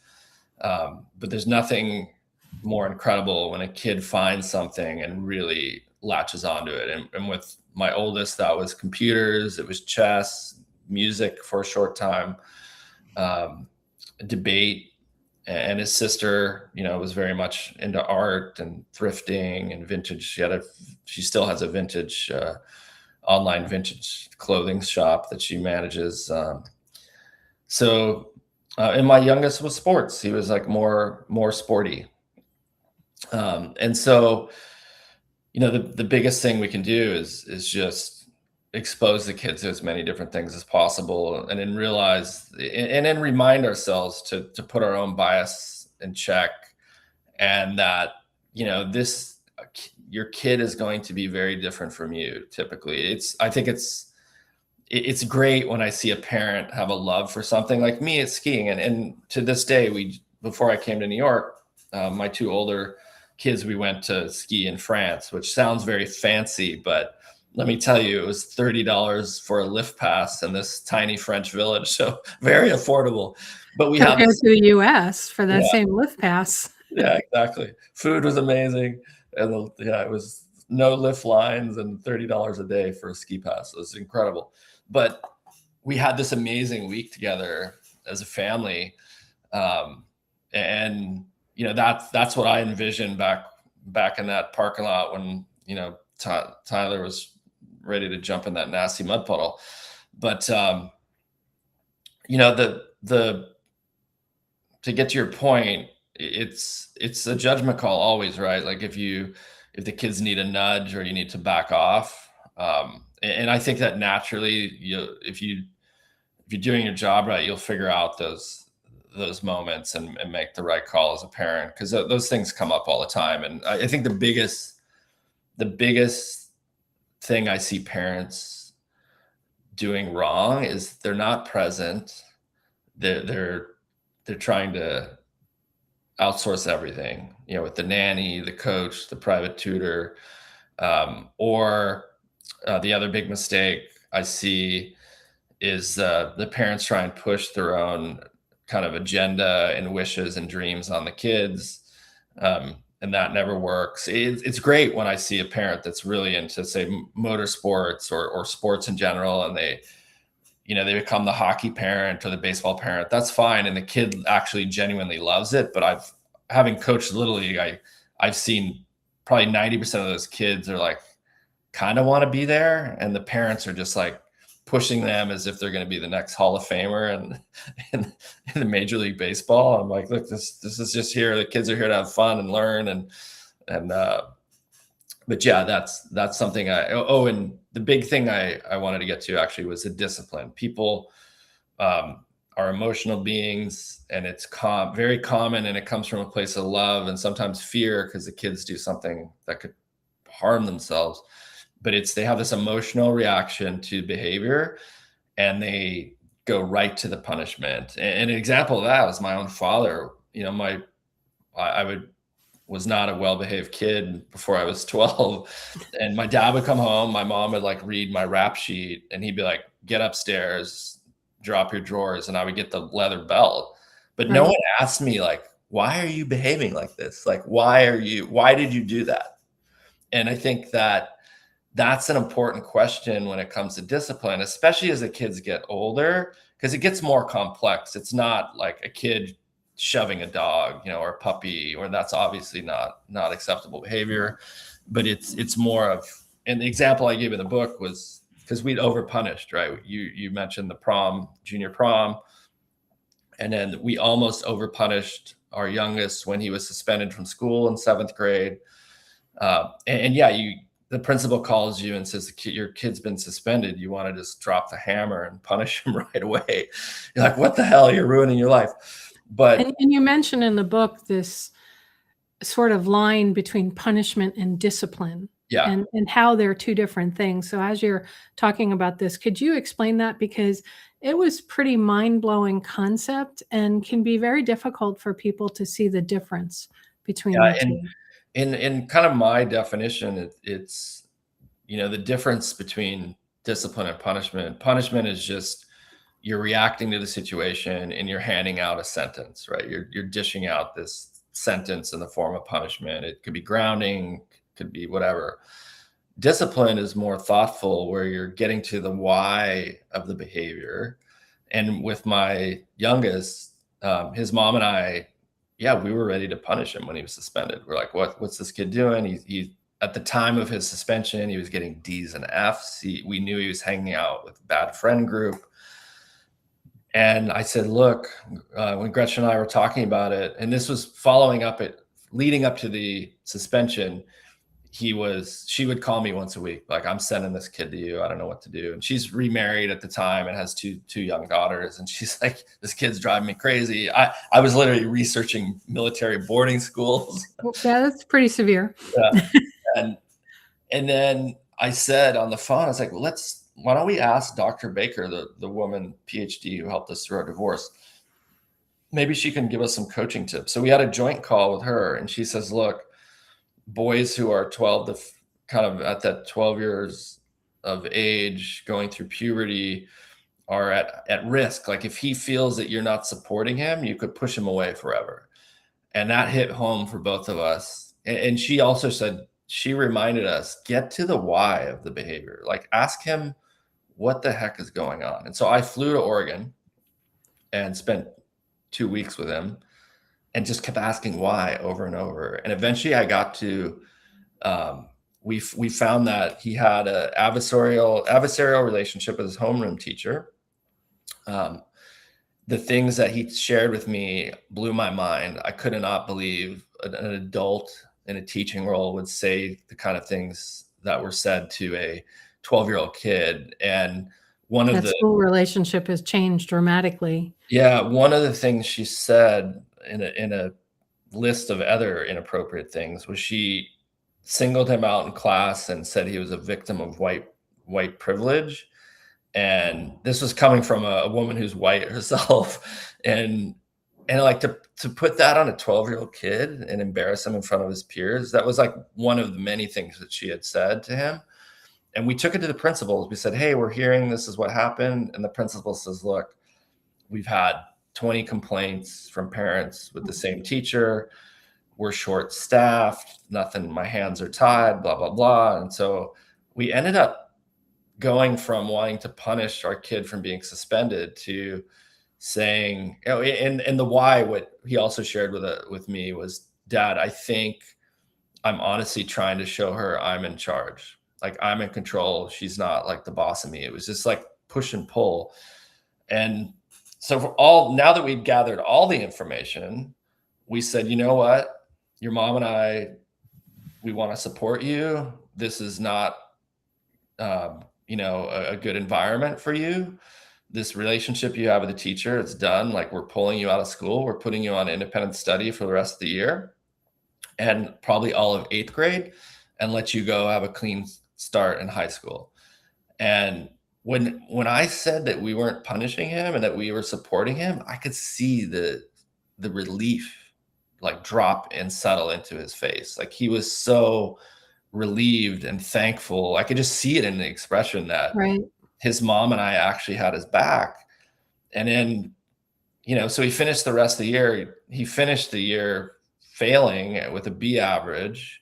But there's nothing more incredible when a kid finds something and really latches onto it. And with my oldest, that was computers, it was chess, music for a short time, debate. And his sister, was very much into art and thrifting and vintage. She still has a vintage, online vintage clothing shop that she manages. And my youngest was sports. He was like more sporty. And so, the biggest thing we can do is just expose the kids to as many different things as possible, and then remind ourselves to put our own bias in check, and that, your kid is going to be very different from you. Typically, I think it's great when I see a parent have a love for something. Like me, it's skiing. And to this day, before I came to New York, my 2 older kids, we went to ski in France, which sounds very fancy, but let me tell you, it was $30 for a lift pass in this tiny French village. So very affordable. But we compared to the US for that same lift pass. Yeah, exactly. Food was amazing. And it was no lift lines and $30 a day for a ski pass. It was incredible. But we had this amazing week together as a family. And that's what I envisioned back in that parking lot when, Tyler was ready to jump in that nasty mud puddle. But, to get to your point, it's a judgment call always, right? Like if the kids need a nudge or you need to back off. And I think that naturally, if you're doing your job right, you'll figure out those moments and make the right call as a parent, because those things come up all the time. And I think the biggest thing I see parents doing wrong is they're not present. They're trying to outsource everything, with the nanny, the coach, the private tutor, or the other big mistake I see is the parents try and push their own kind of agenda and wishes and dreams on the kids. And that never works. It's great when I see a parent that's really into, say, motorsports or sports in general, and they become the hockey parent or the baseball parent. That's fine. And the kid actually genuinely loves it. But having coached Little League, I've seen probably 90% of those kids are like, kind of want to be there. And the parents are just like pushing them as if they're going to be the next Hall of Famer in the Major League Baseball. I'm like, look, this is just here. The kids are here to have fun and learn. But yeah, that's something and the big thing I wanted to get to actually was the discipline. People are emotional beings, and it's very common, and it comes from a place of love and sometimes fear, because the kids do something that could harm themselves. But they have this emotional reaction to behavior, and they go right to the punishment. And an example of that was my own father. I was not a well-behaved kid before I was 12. And my dad would come home, my mom would like read my rap sheet, and he'd be like, get upstairs, drop your drawers. And I would get the leather belt. But no one asked me, like, why are you behaving like this? Like, why did you do that? And I think that's an important question when it comes to discipline, especially as the kids get older, because it gets more complex. It's not like a kid shoving a dog, or a puppy, or that's obviously not acceptable behavior. But it's more of, and the example I gave in the book was because we'd overpunished, right? You mentioned the junior prom, and then we almost overpunished our youngest when he was suspended from school in 7th grade. And yeah, the principal calls you and says your kid's been suspended, you want to just drop the hammer and punish him right away. You're like, what the hell? You're ruining your life. But and you mentioned in the book this sort of line between punishment and discipline, yeah, and how they're two different things. So as you're talking about this, could you explain that? Because it was pretty mind-blowing concept and can be very difficult for people to see the difference between yeah. the And two. in kind of my definition, it's, the difference between discipline and punishment. Punishment is just you're reacting to the situation and you're handing out a sentence, right? You're dishing out this sentence in the form of punishment. It could be grounding, could be whatever. Discipline is more thoughtful, where you're getting to the why of the behavior. And with my youngest, his mom and I, yeah, we were ready to punish him when he was suspended. We're like, what's this kid doing? He at the time of his suspension, he was getting D's and F's. We knew he was hanging out with a bad friend group. And I said, look, when Gretchen and I were talking about it, and this was leading up to the suspension, she would call me once a week, like, I'm sending this kid to you. I don't know what to do. And she's remarried at the time and has two young daughters. And she's like, this kid's driving me crazy. I was literally researching military boarding schools. Yeah, that's pretty severe. Yeah. And then I said on the phone, I was like, well, why don't we ask Dr. Baker, the woman PhD who helped us through our divorce, maybe she can give us some coaching tips. So we had a joint call with her, and she says, look, boys who are 12 to kind of at that 12 years of age, going through puberty, are at risk. Like, if he feels that you're not supporting him, you could push him away forever. And that hit home for both of us. And she also said, she reminded us, get to the why of the behavior. Like, ask him what the heck is going on. And so I flew to Oregon and spent 2 weeks with him and just kept asking why over and over. And eventually I got to, we found that he had an adversarial relationship with his homeroom teacher. The things that he shared with me blew my mind. I could not believe an adult in a teaching role would say the kind of things that were said to a 12-year-old kid. And That school relationship has changed dramatically. Yeah, one of the things she said in a list of other inappropriate things was she singled him out in class and said he was a victim of white privilege. And this was coming from a woman who's white herself. And like to put that on a 12-year-old kid and embarrass him in front of his peers, that was like one of the many things that she had said to him. And we took it to the principals. We said, hey, we're hearing this is what happened. And the principal says, look, we've had 20 complaints from parents with the same teacher. We're short staffed, nothing, my hands are tied, blah, blah, blah. And so we ended up going from wanting to punish our kid from being suspended to saying, and the why, what he also shared with me was, Dad, I think I'm honestly trying to show her I'm in charge. Like, I'm in control. She's not like the boss of me. It was just like push and pull. And so now that we'd gathered all the information, we said, you know what, your mom and I, we want to support you. This is not, a good environment for you. This relationship you have with the teacher, it's done. Like, we're pulling you out of school. We're putting you on independent study for the rest of the year and probably all of 8th grade, and let you go have a clean start in high school. And when I said that we weren't punishing him and that we were supporting him, I could see the relief like drop and settle into his face. Like, he was so relieved and thankful. I could just see it in the expression that Right. his mom and I actually had his back. And then, so he finished the rest of the year. He finished the year failing with a B average.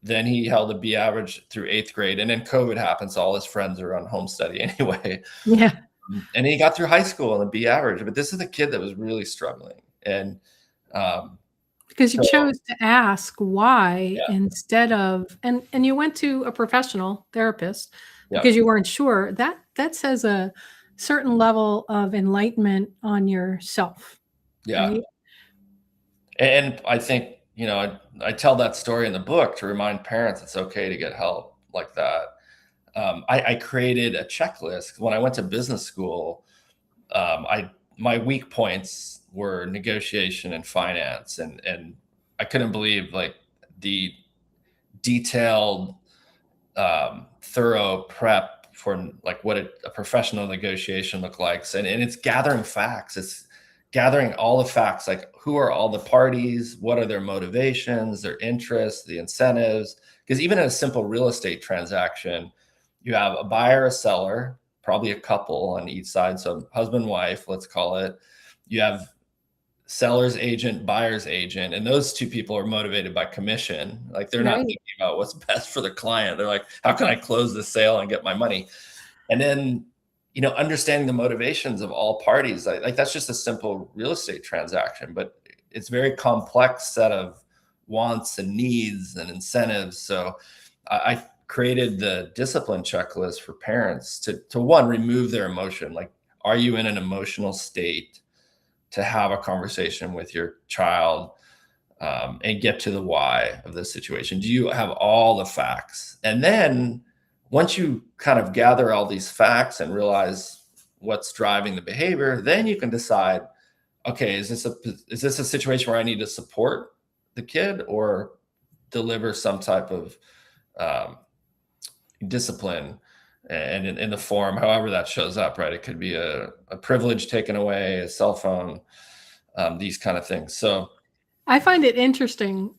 Then he held a B average through 8th grade. And then COVID happens. All his friends are on home study anyway. Yeah. And he got through high school on a B average. But this is a kid that was really struggling. And because you chose to ask why, Yeah. instead of, and you went to a professional therapist Yeah. because you weren't sure. That says a certain level of enlightenment on yourself. Yeah. Right? And I think, I tell that story in the book to remind parents it's okay to get help. like that. I created a checklist. When I went to business school, my weak points were negotiation and finance, and I couldn't believe like the detailed, thorough prep for like what a professional negotiation looked like. And it's gathering facts. It's gathering all the facts, like who are all the parties, what are their motivations, their interests, the incentives. Because even in a simple real estate transaction, you have a buyer, a seller, probably a couple on each side. So husband, wife, let's call it. You have seller's agent, buyer's agent, and those two people are motivated by commission. Like they're not thinking about what's best for the client. They're like, how can I close the sale and get my money? And then, understanding the motivations of all parties, like that's just a simple real estate transaction, but it's very complex set of wants and needs and incentives. So I created the discipline checklist for parents to one, remove their emotion. Like, are you in an emotional state to have a conversation with your child, and get to the why of the situation? Do you have all the facts? And then once you kind of gather all these facts and realize what's driving the behavior, then you can decide, okay, is this a situation where I need to support the kid or deliver some type of discipline, and in the form, however that shows up, right? It could be a privilege taken away, a cell phone, these kind of things. So I find it interesting,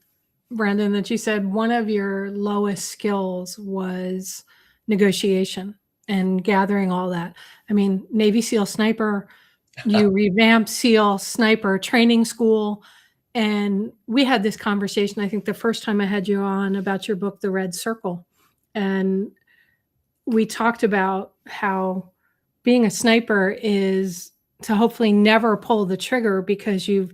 Brandon, that you said one of your lowest skills was negotiation and gathering all that. I mean, Navy SEAL sniper, you revamped SEAL sniper training school. And we had this conversation, I think the first time I had you on, about your book, The Red Circle. And we talked about how being a sniper is to hopefully never pull the trigger because you've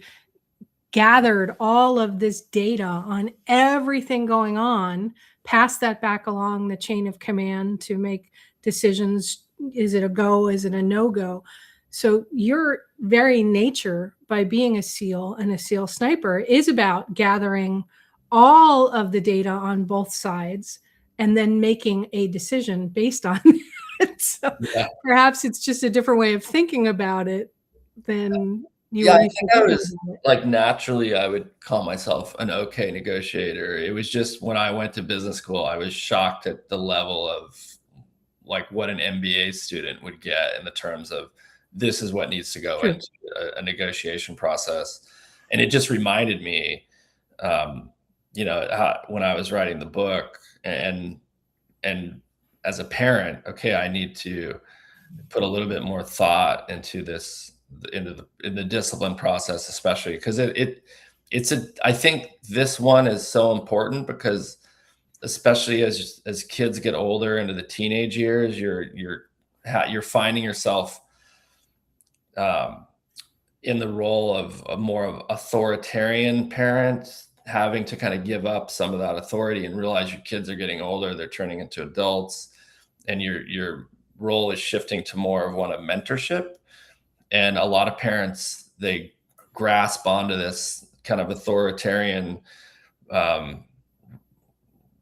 gathered all of this data on everything going on, pass that back along the chain of command to make decisions. Is it a go? Is it a no-go? So your very nature, by being a SEAL and a SEAL sniper, is about gathering all of the data on both sides and then making a decision based on it. So perhaps it's just a different way of thinking about it than you. I think I was like, naturally, I would call myself an okay negotiator. It was just when I went to business school, I was shocked at the level of like what an MBA student would get in the terms of this is what needs to go into a negotiation process. And it just reminded me, how, when I was writing the book and as a parent, okay, I need to put a little bit more thought into this, in the discipline process, especially because I think this one is so important because especially as kids get older into the teenage years, you're finding yourself in the role of a more of authoritarian parent, having to kind of give up some of that authority and realize your kids are getting older, they're turning into adults, and your role is shifting to more of one of mentorship. And a lot of parents, they grasp onto this kind of authoritarian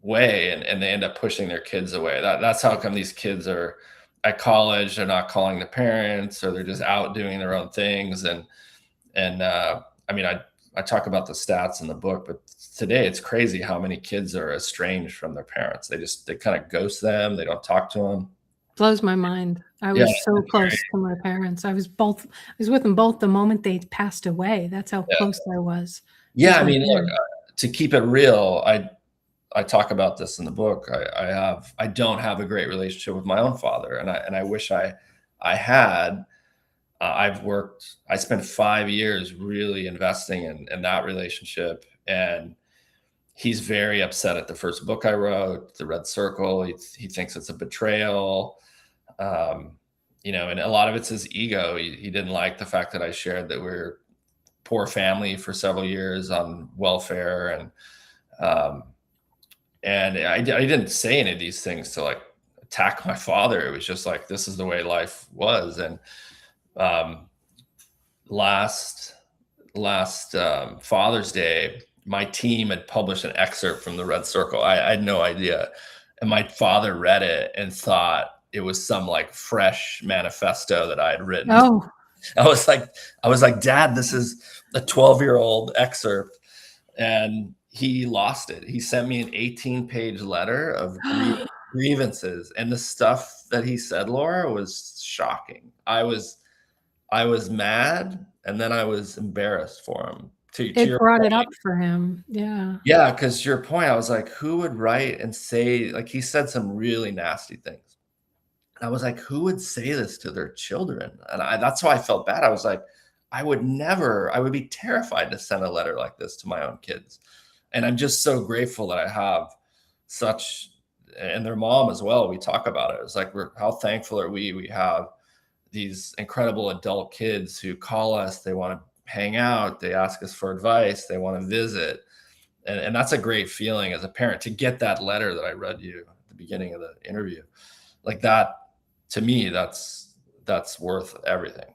way, and they end up pushing their kids away. That's how come these kids are at college, they're not calling the parents, or they're just out doing their own things. And I mean, I talk about the stats in the book, but today it's crazy how many kids are estranged from their parents. They kind of ghost them. They don't talk to them. Blows my mind. I was so close to my parents. I was with them both the moment they passed away. That's how close I was. Yeah. I mean, look, to keep it real, I talk about this in the book. I don't have a great relationship with my own father. And I wish I had. I spent 5 years really investing in that relationship, and he's very upset at the first book I wrote, The Red Circle. He thinks it's a betrayal, and a lot of it's his ego. He didn't like the fact that I shared that we're poor family for several years on welfare, and I didn't say any of these things to like attack my father. It was just like, this is the way life was. And last Father's Day, my team had published an excerpt from The Red Circle. I had no idea. And my father read it and thought it was some like fresh manifesto that I had written. Oh, I was like, Dad, this is a 12-year-old excerpt. And he lost it. He sent me an 18-page letter of grievances. And the stuff that he said, Laura, was shocking. I was mad, and then I was embarrassed for him. It brought it up for him. Yeah. Yeah, because to your point, I was like, who would write and say, like, he said some really nasty things. And I was like, who would say this to their children? And that's why I felt bad. I was like, I would be terrified to send a letter like this to my own kids. And I'm just so grateful that I have such, and their mom as well. We talk about it. It's like, how thankful are we have these incredible adult kids who call us, they want to hang out, they ask us for advice, they want to visit. And that's a great feeling as a parent to get that letter that I read you at the beginning of the interview. Like that, to me, that's worth everything.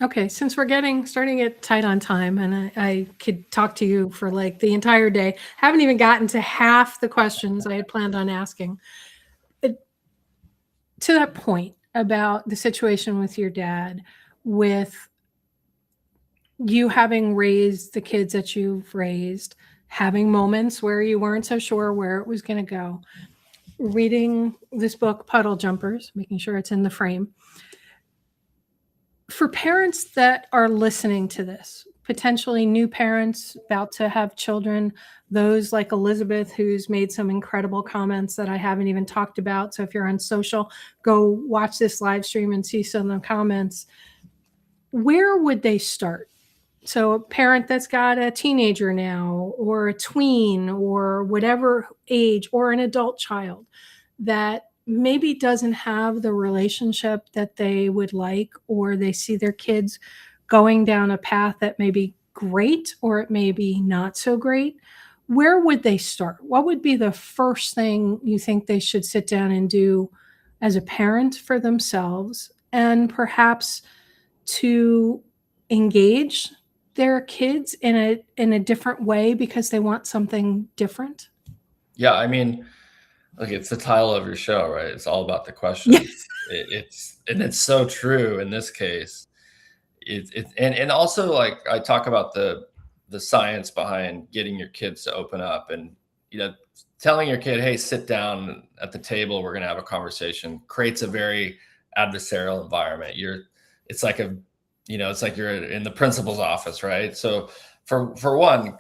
Okay, since we're starting to get tight on time, and I could talk to you for like the entire day, haven't even gotten to half the questions I had planned on asking. To that point about the situation with your dad, with you having raised the kids that you've raised, having moments where you weren't so sure where it was going to go, reading this book, Puddle Jumpers, making sure it's in the frame. For parents that are listening to this, potentially new parents about to have children, those like Elizabeth, who's made some incredible comments that I haven't even talked about. So if you're on social, go watch this live stream and see some of the comments. Where would they start? So a parent that's got a teenager now, or a tween, or whatever age, or an adult child that maybe doesn't have the relationship that they would like, or they see their kids going down a path that may be great, or it may be not so great. Where would they start? What would be the first thing you think they should sit down and do as a parent for themselves, and perhaps to engage their kids in a different way because they want something different? Yeah, I mean, like, it's the title of your show, right? It's all about the questions. Yes. It's so true in this case. And also, like, I talk about the science behind getting your kids to open up, and telling your kid, hey, sit down at the table, we're going to have a conversation, creates a very adversarial environment. It's like you're in the principal's office, right? So for one,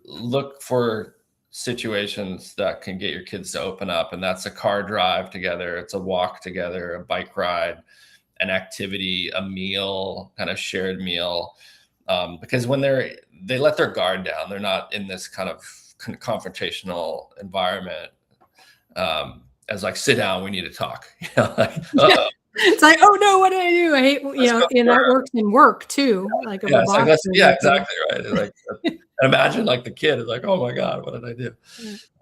look for situations that can get your kids to open up, and that's a car drive together, it's a walk together, a bike ride, an activity, a meal, kind of shared meal, because when they let their guard down, they're not in this kind of confrontational environment, as like, sit down, we need to talk. It's like, oh no, what did I do? I hate, and that works in work too. Like, exactly right. It's like, imagine like the kid is like, oh my God, what did I do?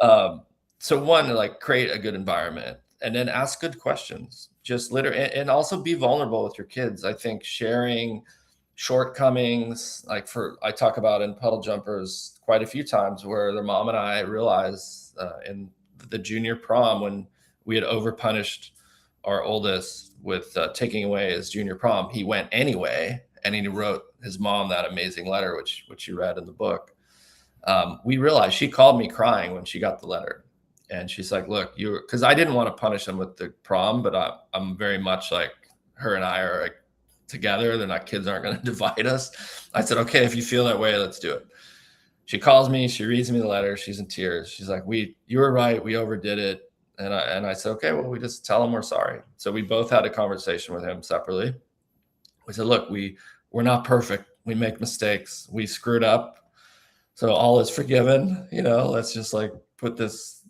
Yeah. So one, like, create a good environment, and then ask good questions. Just and also be vulnerable with your kids. I think sharing shortcomings, like I talk about in Puddle Jumpers quite a few times, where their mom and I realized in the junior prom, when we had overpunished our oldest with taking away his junior prom, he went anyway, and he wrote his mom that amazing letter, which you read in the book. We realized, she called me crying when she got the letter, and she's like, look, because I didn't want to punish him with the prom, but I'm very much like, her and I are like together. Kids aren't going to divide us. I said, okay, if you feel that way, let's do it. She calls me, she reads me the letter, she's in tears. She's like, you were right, we overdid it. And I said, okay, well, we just tell him we're sorry. So we both had a conversation with him separately. We said, look, we're not perfect. We make mistakes. We screwed up. So all is forgiven. Let's just like put this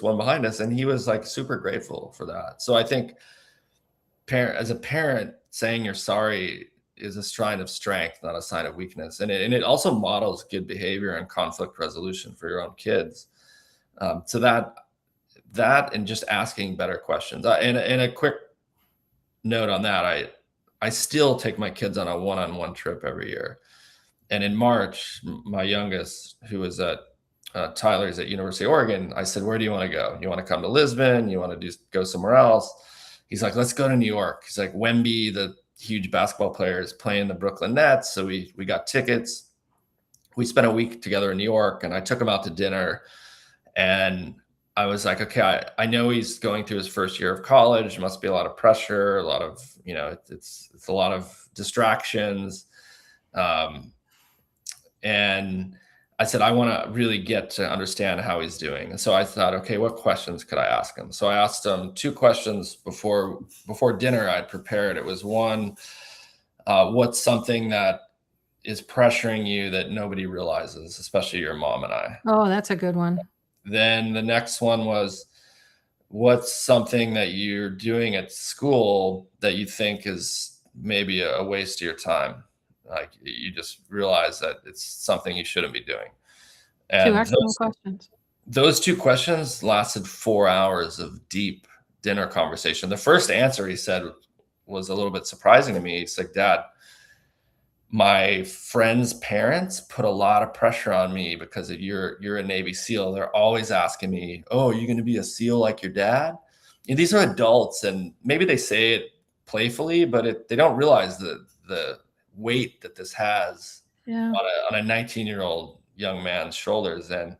one behind us. And he was like super grateful for that. So I think as a parent, saying you're sorry is a sign of strength, not a sign of weakness. And it also models good behavior and conflict resolution for your own kids. So that and just asking better questions. And a quick note on that, I still take my kids on a one-on-one trip every year. And in March, my youngest, who was at Tyler's at University of Oregon. I said, where do you want to go? You want to come to Lisbon? You want to go somewhere else? He's like, let's go to New York. He's like, Wemby, the huge basketball player, is playing the Brooklyn Nets. So we got tickets. We spent a week together in New York, and I took him out to dinner. And I was like, okay, I know he's going through his first year of college. There must be a lot of pressure, a lot of, it's a lot of distractions. And I said, I want to really get to understand how he's doing. And so I thought, okay, what questions could I ask him? So I asked him 2 questions before dinner I'd prepared. It was one, what's something that is pressuring you that nobody realizes, especially your mom and I? Oh, that's a good one. Then the next one was, what's something that you're doing at school that you think is maybe a waste of your time? Like you just realize that it's something you shouldn't be doing. And 2 excellent questions. Those 2 questions lasted 4 hours of deep dinner conversation. The first answer he said was a little bit surprising to me. He's like, Dad, my friends' parents put a lot of pressure on me because of you're a Navy SEAL. They're always asking me, oh, are you going to be a SEAL like your dad? And these are adults, and maybe they say it playfully, but they don't realize the weight that this has on a 19-year-old young man's shoulders. And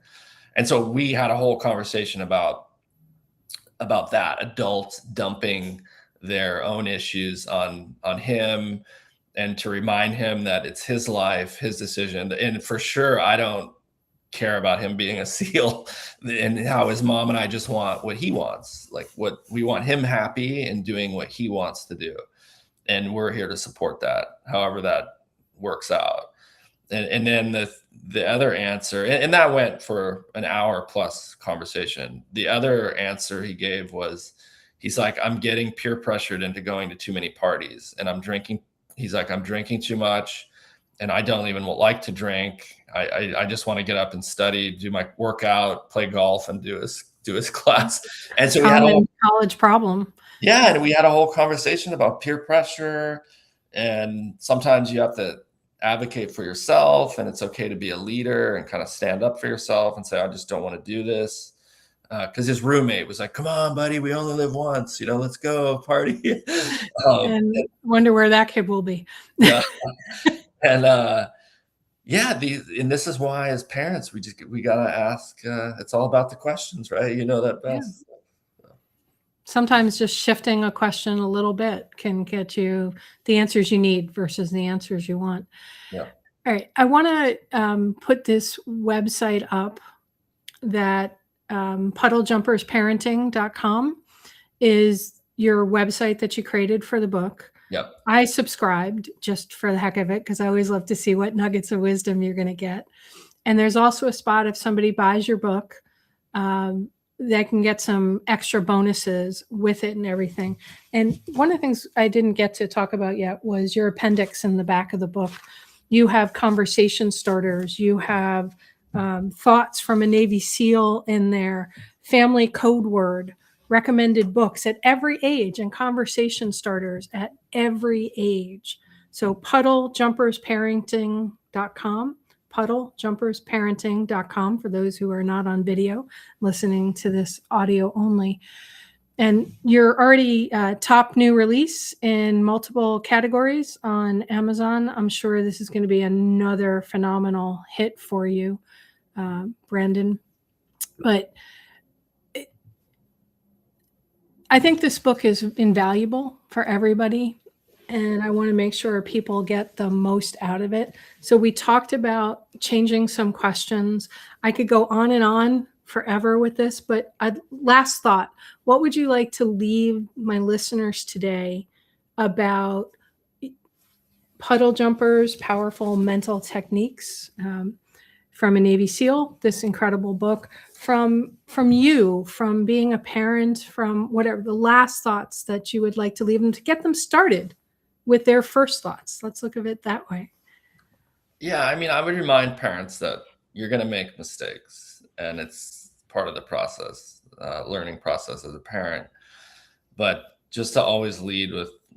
so we had a whole conversation about that, adults dumping their own issues on him, and to remind him that it's his life, his decision. And for sure, I don't care about him being a SEAL, and how his mom and I just want what he wants. Like, what we want him happy and doing what he wants to do. And we're here to support that, however that works out. And then the other answer, and that went for an hour plus conversation. The other answer he gave was, he's like, I'm getting peer pressured into going to too many parties, and I'm drinking. He's like, I'm drinking too much, and I don't even like to drink. I just want to get up and study, do my workout, play golf, and do his class. And so we had a college problem. Yeah, and we had a whole conversation about peer pressure, and sometimes you have to advocate for yourself, and it's okay to be a leader and kind of stand up for yourself and say, I just don't want to do this. Because his roommate was like, come on, buddy, we only live once, let's go party. And wonder where that kid will be. Yeah. And and this is why as parents, we got to ask, it's all about the questions, right? You know that best. Yeah. Sometimes just shifting a question a little bit can get you the answers you need versus the answers you want. Yeah. All right. I want to put this website up that puddlejumpersparenting.com is your website that you created for the book. Yep. I subscribed just for the heck of it, because I always love to see what nuggets of wisdom you're going to get. And there's also a spot, if somebody buys your book, they can get some extra bonuses with it and everything. And one of the things I didn't get to talk about yet was your appendix in the back of the book. You have conversation starters. You have thoughts from a Navy SEAL in there, family code word, recommended books at every age, and conversation starters at every age. So puddlejumpersparenting.com. puddlejumpersparenting.com for those who are not on video, listening to this audio only. And you're already top new release in multiple categories on Amazon. I'm sure this is going to be another phenomenal hit for you, Brandon. But I think this book is invaluable for everybody, and I want to make sure people get the most out of it. So we talked about changing some questions. I could go on and on forever with this, but last thought, what would you like to leave my listeners today about Puddle Jumpers, Powerful Mental Techniques, from a Navy SEAL, this incredible book, from you, from being a parent, from whatever, the last thoughts that you would like to leave them to get them started with their first thoughts. Let's look at it that way. Yeah, I mean, I would remind parents that you're going to make mistakes, and it's part of the process, learning process as a parent. But just to always lead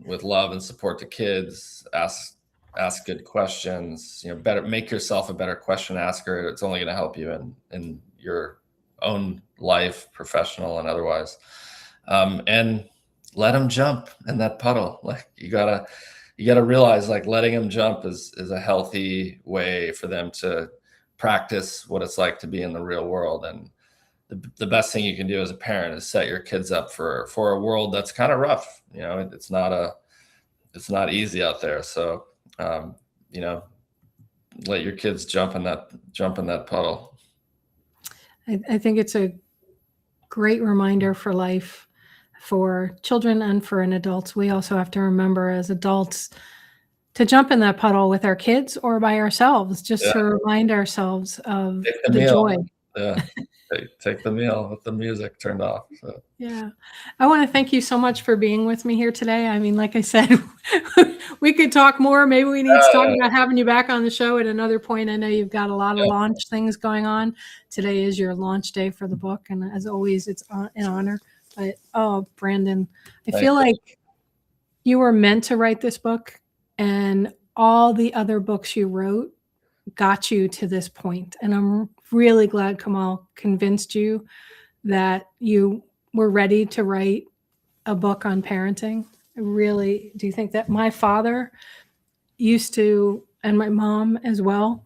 with love and support to kids, ask ask good questions, better, make yourself a better question asker. It's only going to help you in your own life, professional and otherwise. And let them jump in that puddle. Like you gotta realize, like, letting them jump is a healthy way for them to practice what it's like to be in the real world. And the best thing you can do as a parent is set your kids up for a world that's kind of rough. It's not easy out there. So, let your kids jump in that puddle. I think it's a great reminder for life, for children and for adults. We also have to remember as adults to jump in that puddle with our kids or by ourselves, just to remind ourselves of the joy. Yeah. Take the meal with the music turned off. So. Yeah. I want to thank you so much for being with me here today. I mean, like I said, we could talk more. Maybe we need to talk about having you back on the show at another point. I know you've got a lot of launch things going on. Today is your launch day for the book. And as always, it's an honor. But, Brandon, I feel like you were meant to write this book, and all the other books you wrote got you to this point. And I'm really glad Kamal convinced you that you were ready to write a book on parenting. I really do think that. My father used to, and my mom as well,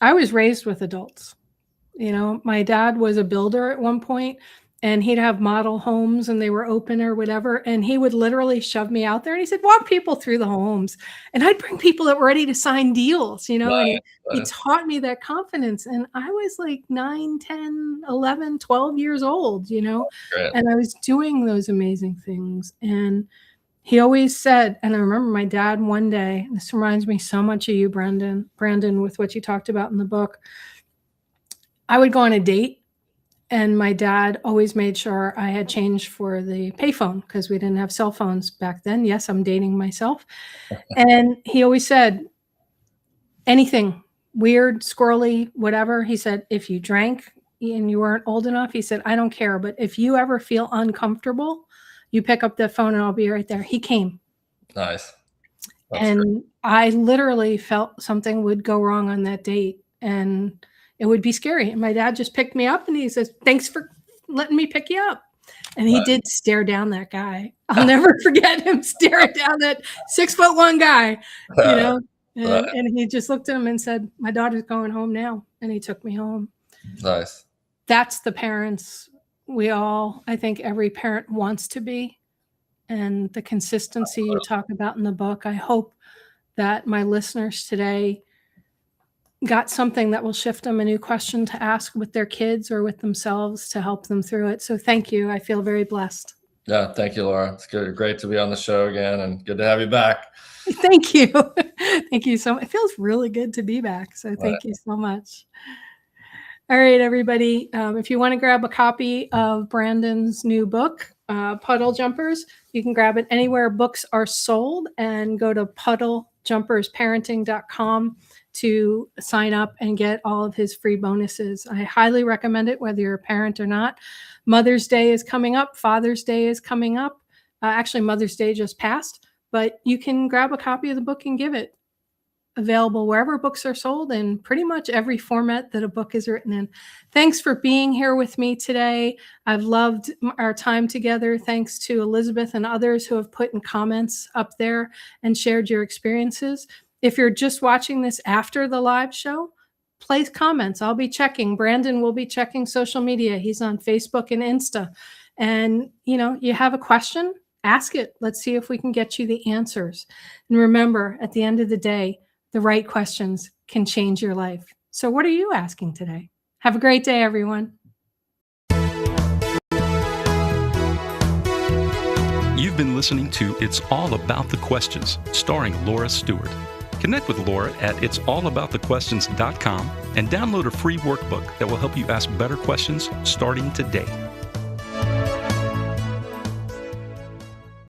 I was raised with adults. My dad was a builder at one point, and he'd have model homes and they were open or whatever. And he would literally shove me out there and he said, walk people through the homes. And I'd bring people that were ready to sign deals, and he taught me that confidence. And I was like 9, 10, 11, 12 years old, and I was doing those amazing things. And he always said, and I remember my dad one day, this reminds me so much of you, Brandon, with what you talked about in the book. I would go on a date, and my dad always made sure I had change for the payphone because we didn't have cell phones back then. Yes, I'm dating myself. And he always said, anything weird, squirrely, whatever. He said, if you drank and you weren't old enough, he said, I don't care. But if you ever feel uncomfortable, you pick up the phone and I'll be right there. He came. Nice. That's great. I literally felt something would go wrong on that date. And it would be scary. And my dad just picked me up and he says, thanks for letting me pick you up. And he did stare down that guy. I'll never forget him staring down that 6'1" guy, and he just looked at him and said, my daughter's going home now. And he took me home. Nice. That's the parents I think every parent wants to be. And the consistency you talk about in the book, I hope that my listeners today got something that will shift them a new question to ask with their kids or with themselves to help them through it. So thank you. I feel very blessed. Yeah. Thank you, Laura. It's good. Great to be on the show again and good to have you back. Thank you. Thank you so much. It feels really good to be back. So thank you so much. All right, everybody. If you want to grab a copy of Brandon's new book, Puddle Jumpers, you can grab it anywhere books are sold, and go to puddlejumpersparenting.com to sign up and get all of his free bonuses. I highly recommend it, whether you're a parent or not. Mother's Day is coming up. Father's Day is coming up. Actually, Mother's Day just passed, but you can grab a copy of the book and give it. Available wherever books are sold and pretty much every format that a book is written in. Thanks for being here with me today. I've loved our time together. Thanks to Elizabeth and others who have put in comments up there and shared your experiences. If you're just watching this after the live show, place comments. I'll be checking. Brandon will be checking social media. He's on Facebook and Insta. And, you have a question, ask it. Let's see if we can get you the answers. And remember, at the end of the day, the right questions can change your life. So what are you asking today? Have a great day, everyone. You've been listening to It's All About the Questions, starring Laura Stewart. Connect with Laura at it'sallaboutthequestions.com and download a free workbook that will help you ask better questions starting today.